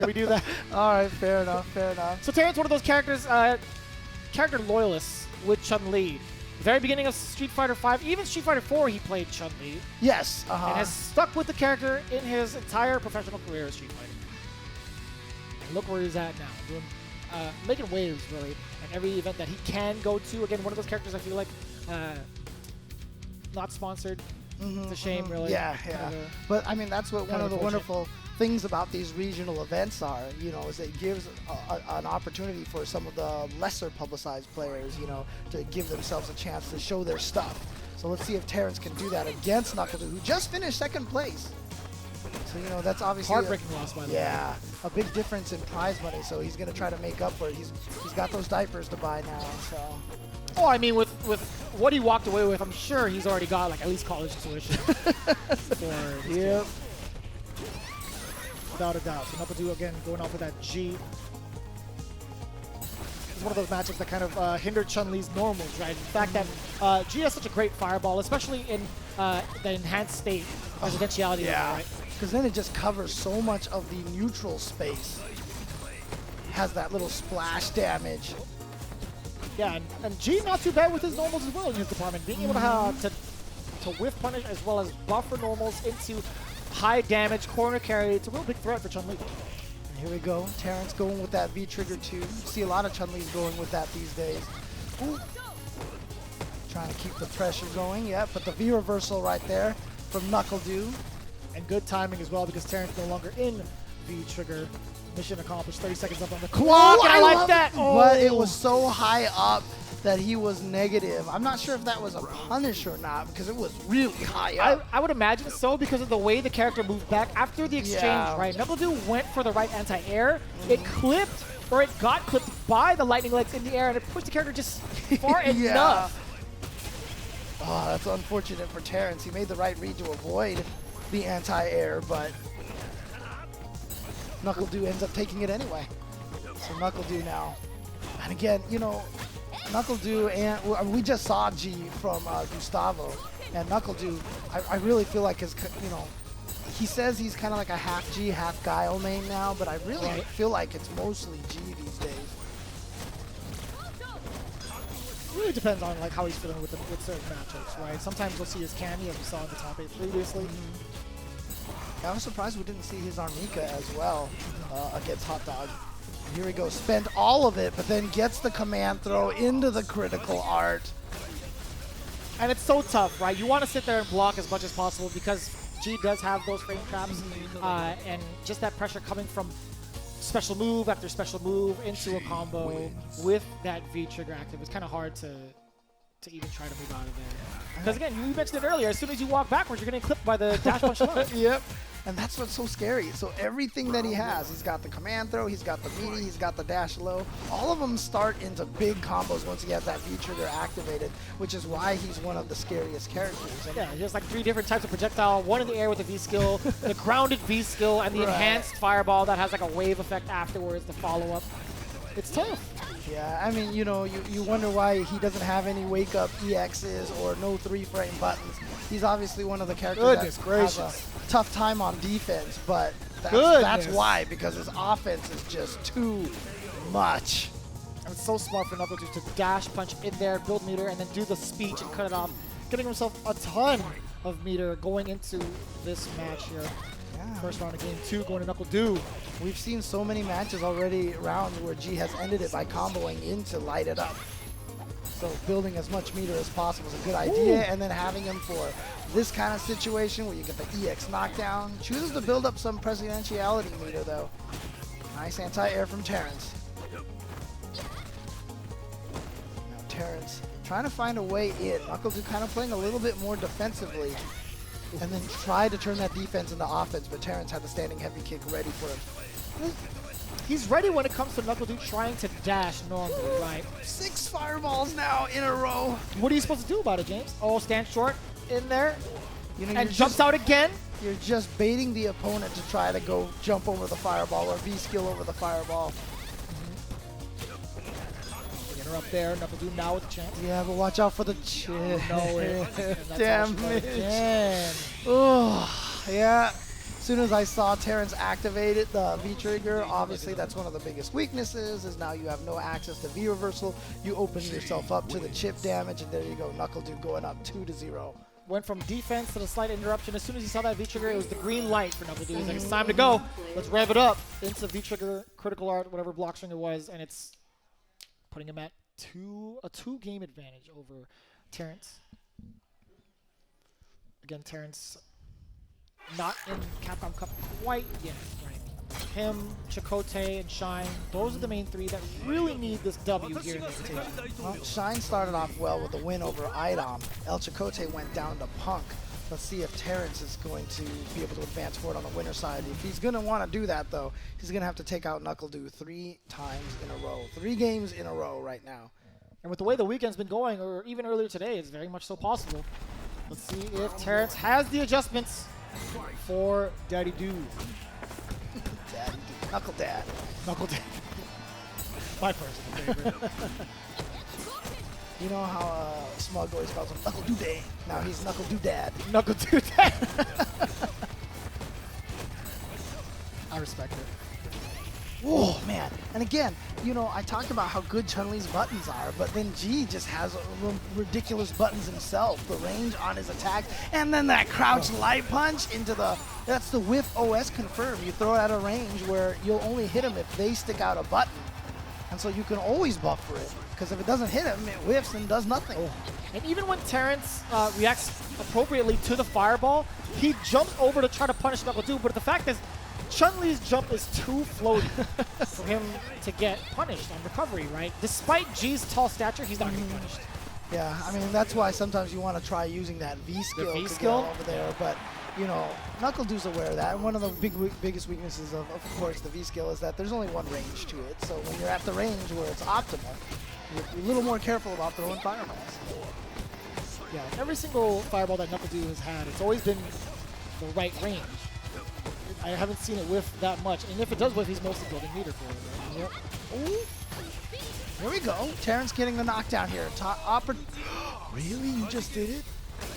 Can we do that? All right, fair enough, fair enough. So Terrence, one of those characters, character loyalists with Chun-Li. Very beginning of Street Fighter V, even Street Fighter 4, he played Chun-Li. Yes. And has stuck with the character in his entire professional career as Street Fighter. And look where he's at now, doing, making waves really, and every event that he can go to. Again, one of those characters I feel like not sponsored. It's a shame, really. Yeah, yeah. But I mean, that's what one of the wonderful things about these regional events are, you know, is it gives an opportunity for some of the lesser publicized players, you know, to give themselves a chance to show their stuff. So let's see if Terrence can do that against NuckleDu, who just finished second place. So, you know, that's obviously heartbreaking loss, by the way. Yeah, a big difference in prize money. So he's going to try to make up for it. He's got those diapers to buy now, so. Oh, I mean, with what he walked away with, I'm sure he's already got like at least college tuition. Yep. Without a doubt. So NuckleDu again going off with that G. It's one of those matchups that kind of hindered Chun-Li's normals, right? The fact that G has such a great fireball, especially in the enhanced state residentiality, right? Because then it just covers so much of the neutral space. Has that little splash damage. Yeah, and G not too bad with his normals as well in his department. Being able to whiff punish as well as buffer normals into high damage corner carry. It's a real big threat for Chun-Li. And here we go. Terrence going with that V-trigger too. You see a lot of Chun-Li's going with that these days. Ooh. Trying to keep the pressure going. Yeah, but the V-reversal right there from NuckleDu. And good timing as well because Terrence no longer in V-trigger. Mission accomplished. 30 seconds up on the clock. Oh, I like that. But it was so high up that he was negative. I'm not sure if that was a punish or not because it was really high up. I would imagine so because of the way the character moved back after the exchange, right? NuckleDu went for the right anti-air. It clipped, or it got clipped by the lightning legs in the air, and it pushed the character just far enough. Oh, that's unfortunate for Terrence. He made the right read to avoid the anti-air, but NuckleDu ends up taking it anyway. So NuckleDu now. And again, you know, NuckleDu, and we just saw G from Gustavo, and NuckleDu, I really feel like his, you know, he says he's kind of like a half G, half Guile main now, but I really feel like it's mostly G these days. It really depends on like how he's feeling with certain matchups, right? Sometimes we'll see his Cammy, as we saw in the top 8 previously. I was surprised we didn't see his Armika as well against Hot Dog. Here we go, spend all of it, but then gets the command throw into the critical art. And it's so tough, right? You want to sit there and block as much as possible because G does have those frame traps, and just that pressure coming from special move after special move into a combo with that V trigger active. It's kind of hard to even try to move out of there. Because again, you mentioned it earlier, as soon as you walk backwards, you're getting clipped by the dash punch alone. Yep. And that's what's so scary. So everything that he has, he's got the command throw, he's got the meaty, he's got the dash low. All of them start into big combos once he has that V-trigger activated, which is why he's one of the scariest characters. And yeah, there's like 3 different types of projectile. One in the air with the V skill, the grounded V skill, and the enhanced fireball that has like a wave effect afterwards to follow up. It's tough. Yeah, I mean, you know, you wonder why he doesn't have any wake-up EXs or no 3-frame buttons. He's obviously one of the characters that has a tough time on defense, but that's why, because his offense is just too much. And it's so smart for NuckleDu to dash punch in there, build meter, and then do the speech and cut it off, getting himself a ton of meter going into this match here. First round of game 2 going to NuckleDu. We've seen so many matches already, rounds where G has ended it by comboing in to light it up. So building as much meter as possible is a good idea, and then having him for this kind of situation where you get the EX knockdown. Chooses to build up some presidentiality meter though. Nice anti-air from Terrence. Now Terrence trying to find a way in. NuckleDu kind of playing a little bit more defensively, and then try to turn that defense into offense, but Terrence had the standing heavy kick ready for him. He's ready when it comes to NuckleDu trying to dash normally, right? 6 fireballs now in a row. What are you supposed to do about it, James? Oh, stand short in there, you know, and jumps out again? You're just baiting the opponent to try to go jump over the fireball or V-skill over the fireball. Get her up there. NuckleDu now with a chance. Yeah, but watch out for the chin. No way. Damn it. Oh, yeah. soon as I saw Terrence activate it, the V-trigger, obviously that's one of the biggest weaknesses, is now you have no access to V-reversal. You open yourself up to the chip damage, and there you go, NuckleDu going up 2-0. Went from defense to the slight interruption. As soon as he saw that V-trigger, it was the green light for NuckleDu. He's like, it's time to go. Let's rev it up. Into V-trigger, critical art, whatever block string it was, and it's putting him at a 2-game advantage over Terrence. Again, Terrence not in Capcom Cup quite yet, right? Him, Chakotay, and Shine, those are the main 3 that really need this W here in the invitation. Well, Shine started off well with a win over Idom. El Chakotay went down to Punk. Let's see if Terrence is going to be able to advance forward on the winner side. If he's going to want to do that, though, he's going to have to take out NuckleDu 3 times in a row. 3 games in a row right now. And with the way the weekend's been going, or even earlier today, it's very much so possible. Let's see if Terrence has the adjustments for Daddy Do. Daddy Do. Knuckle Dad. Knuckle Dad. My personal favorite. You know how Smug always calls him NuckleDu Dad. Now he's NuckleDu Dad. NuckleDu Dad. I respect it. Oh, man. And again, you know, I talked about how good Chun-Li's buttons are, but then G just has ridiculous buttons himself. The range on his attack, and then that crouch light punch into the... That's the whiff OS confirm. You throw it at a range where you'll only hit him if they stick out a button. And so you can always buffer it, because if it doesn't hit him, it whiffs and does nothing. Oh. And even when Terrence reacts appropriately to the fireball, he jumps over to try to punish NuckleDu, but the fact is, Chun-Li's jump is too floaty for him to get punished on recovery, right? Despite G's tall stature, he's not getting punished. Yeah, I mean, that's why sometimes you want to try using that V-skill to get over there, but, you know, NuckleDu's aware of that, and one of the biggest weaknesses of course, the V-skill is that there's only one range to it, so when you're at the range where it's optimal, you're a little more careful about throwing fireballs. Yeah, every single fireball that NuckleDu has had, it's always been the right range. I haven't seen it whiff that much, and if it does whiff, he's mostly building meter for it. Right? Yep. Ooh. Here we go. Terrence getting the knockdown here. Really? You just did it?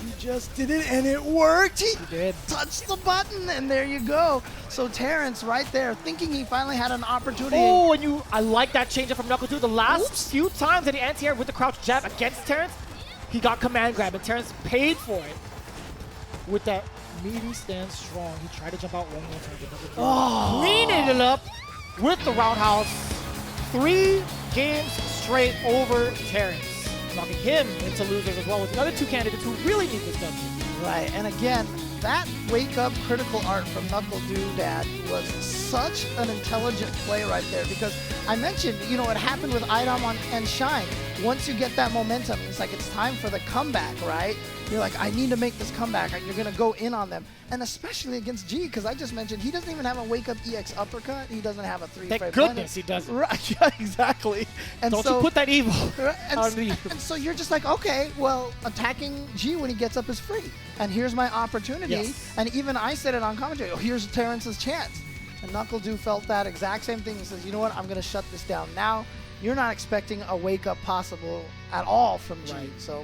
You just did it, and it worked. He did. Touched the button, and there you go. So Terrence right there, thinking he finally had an opportunity. Oh, and I like that change up from NuckleDu. The last few times that he anti-air with the crouch jab against Terrence, he got command grab, and Terrence paid for it with that meaty stand strong. He tried to jump out one more time. Cleaning it up with the roundhouse. 3 games straight over Terrence, knocking him into losers as well with the other 2 candidates who really need this W. Right, and again, that wake-up critical art from NuckleDu Dad was such an intelligent play right there, because I mentioned, you know, it happened with Idom and Shine. Once you get that momentum, it's like it's time for the comeback, right? You're like, I need to make this comeback. You're going to go in on them. And especially against G, because I just mentioned he doesn't even have a wake-up EX uppercut. He doesn't have a 3-frame Thank goodness he doesn't. Right, yeah, exactly. And Don't you put that evil on me. And so you're just like, okay, well, attacking G when he gets up is free. And here's my opportunity. Yes. And even I said it on commentary, oh, here's Terrence's chance. And NuckleDu felt that exact same thing. He says, you know what, I'm going to shut this down now. You're not expecting a wake-up possible at all from G. Right. So